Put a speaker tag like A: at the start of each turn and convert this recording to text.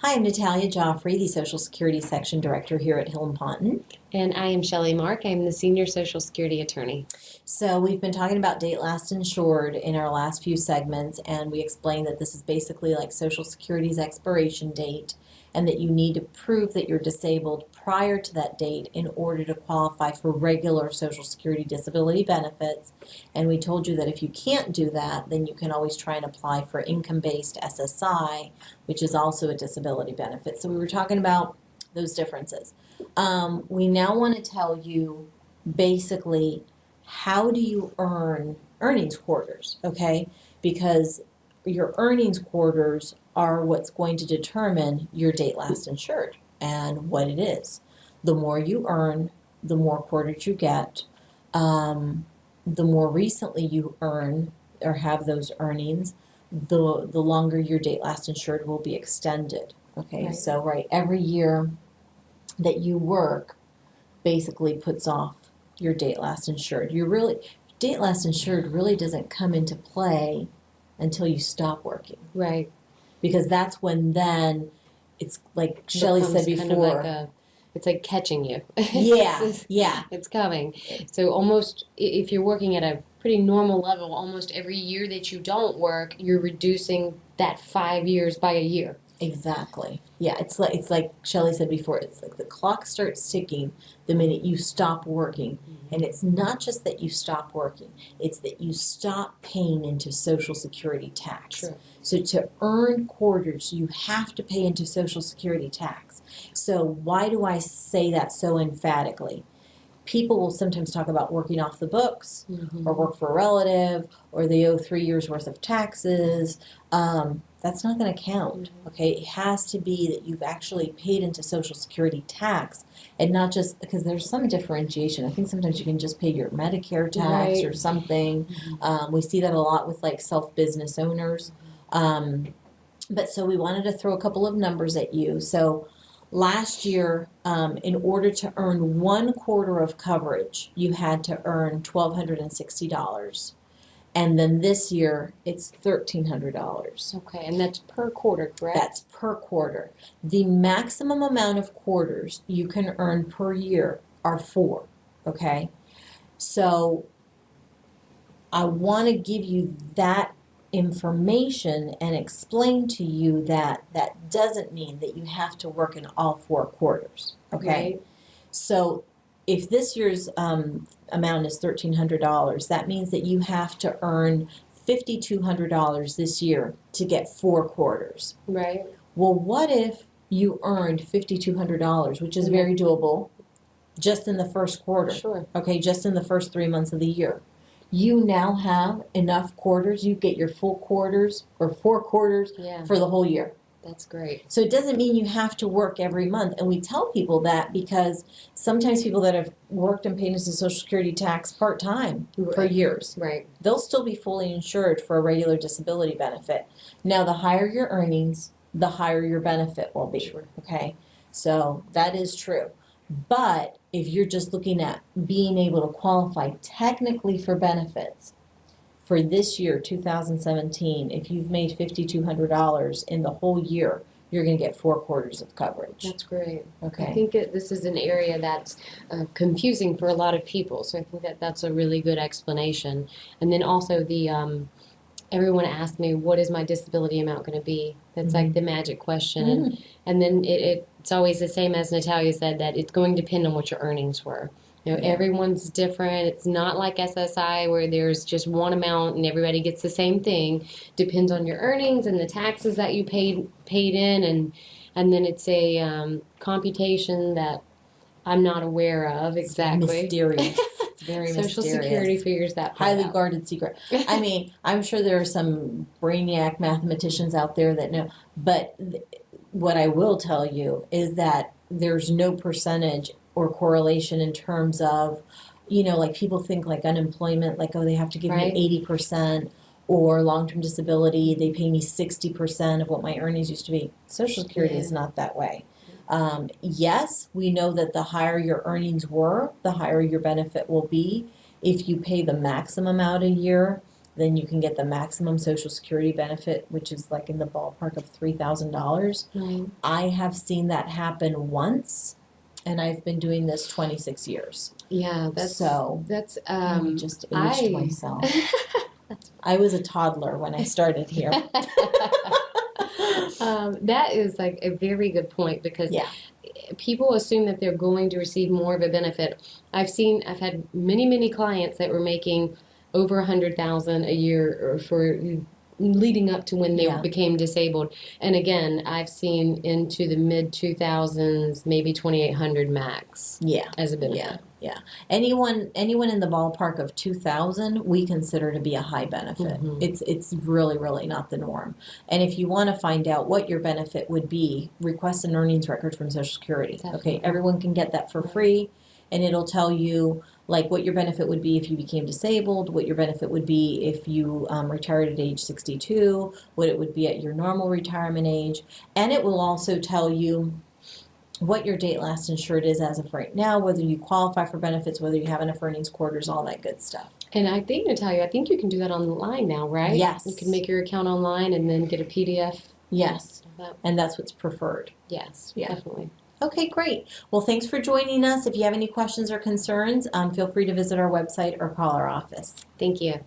A: Hi, I'm Natalia Jofre, the Social Security Section Director here at Hill and Ponton.
B: And I am Shelly Mark. I'm the Senior Social Security Attorney.
A: So we've been talking about date last insured in our last few segments, and we explained that this is basically like Social Security's expiration date, and that you need to prove that you're disabled prior to that date in order to qualify for regular Social Security disability benefits. And we told you that if you can't do that, then you can always try and apply for income-based SSI, which is also a disability benefit. So we were talking about those differences. We now want to tell you basically how do you earn earnings quarters, okay? Because your earnings quarters are what's going to determine your date last insured and what it is. The more you earn, the more quarters you get. The more recently you earn or have those earnings, the longer your date last insured will be extended. Okay,
B: Right.
A: So every year that you work basically puts off your date last insured. Date last insured really doesn't come into play until you stop working,
B: Right.
A: because that's when then it's like Shelly said
B: Becomes kind of
A: before.
B: it's like catching you.
A: Yeah, yeah,
B: It's coming. So almost, if you're working at a pretty normal level, almost every year that you don't work, you're reducing that 5 years by a year.
A: exactly. Yeah, it's like Shelly said before. It's like the clock starts ticking the minute you stop working, and it's not just that you stop working; it's that you stop paying into Social Security tax.
B: Sure.
A: So to earn quarters, you have to pay into Social Security tax. So why do I say that so emphatically? People will sometimes talk about working off the books, or work for a relative, or they owe 3 years worth of taxes. That's not going to count, okay? It has to be that you've actually paid into Social Security tax, and not just because there's some differentiation. I think sometimes you can just pay your Medicare tax
B: Right.
A: or something. We see that a lot with like self-business owners. But so we wanted to throw a couple of numbers at you. So last year, in order to earn 1/4 of coverage, you had to earn $1,260. And then this year, it's $1,300.
B: Okay, and that's per quarter, correct?
A: That's per quarter. The maximum amount of quarters you can earn per year are 4, okay? So I want to give you that information and explain to you that that doesn't mean that you have to work in all 4 quarters, okay?
B: Right.
A: So if this year's amount is $1,300, that means that you have to earn $5,200 this year to get 4 quarters.
B: Right.
A: Well, what if you earned $5,200, which is very doable, just in the first quarter?
B: Sure.
A: Okay, just in the first 3 months of the year. You now have enough quarters. You get your full quarters or 4 quarters
B: Yeah.
A: for the whole year.
B: That's great.
A: So it doesn't mean you have to work every month. And we tell people that because sometimes people that have worked and paid into Social Security tax part-time for
B: Right.
A: years,
B: Right.
A: they'll still be fully insured for a regular disability benefit. Now, the higher your earnings, the higher your benefit will be.
B: Sure.
A: Okay? So that is true. But if you're just looking at being able to qualify technically for benefits, for this year, 2017, if you've made $5,200 in the whole year, you're going to get 4 quarters of coverage.
B: That's great. I
A: Okay.
B: think this is an area that's confusing for a lot of people, so I think that's a really good explanation. And then also everyone asked me, what is my disability amount going to be? That's like the magic question. And then it's always the same as Natalia said, that it's going to depend on what your earnings were. You know,
A: Yeah.
B: everyone's different. It's not like SSI where there's just one amount and everybody gets the same thing. Depends on your earnings and the taxes that you paid in, and then it's a computation that I'm not aware of exactly.
A: Mysterious. It's very
B: Social
A: mysterious.
B: Security figures that part
A: Highly
B: out.
A: guarded secret. I mean, I'm sure there are some brainiac mathematicians out there that know, but what I will tell you is that there's no percentage or correlation in terms of, like people think like unemployment, like, oh, they have to give
B: Right.
A: me 80%, or long-term disability, they pay me 60% of what my earnings used to be. Social Security is not that way. Yes, we know that the higher your earnings were, the higher your benefit will be. If you pay the maximum out a year, then you can get the maximum Social Security benefit, which is like in the ballpark of $3,000.
B: Right.
A: I have seen that happen once, and I've been doing this 26 years.
B: Yeah,
A: that's I just aged myself. I was a toddler when I started here.
B: That is like a very good point because people assume that they're going to receive more of a benefit. I've had many clients that were making over 100,000 a year or for leading up to when they became disabled. And again, I've seen into the mid 2000s, maybe 2,800 max. As a benefit.
A: Anyone in the ballpark of 2,000, we consider to be a high benefit. It's really not the norm. And if you want to find out what your benefit would be, request an earnings record from Social Security.
B: Definitely.
A: Okay, everyone can get that for free, and it'll tell you like what your benefit would be if you became disabled, what your benefit would be if you retired at age 62, what it would be at your normal retirement age, and it will also tell you what your date last insured is as of right now, whether you qualify for benefits, whether you have enough earnings quarters, all that good stuff.
B: And I think, Natalia, I think you can do that online now, right?
A: Yes.
B: You can make your account online and then get a PDF.
A: Yes. And that's what's preferred.
B: Yes, definitely.
A: Okay, great. Well, thanks for joining us. If you have any questions or concerns, feel free to visit our website or call our office.
B: Thank you.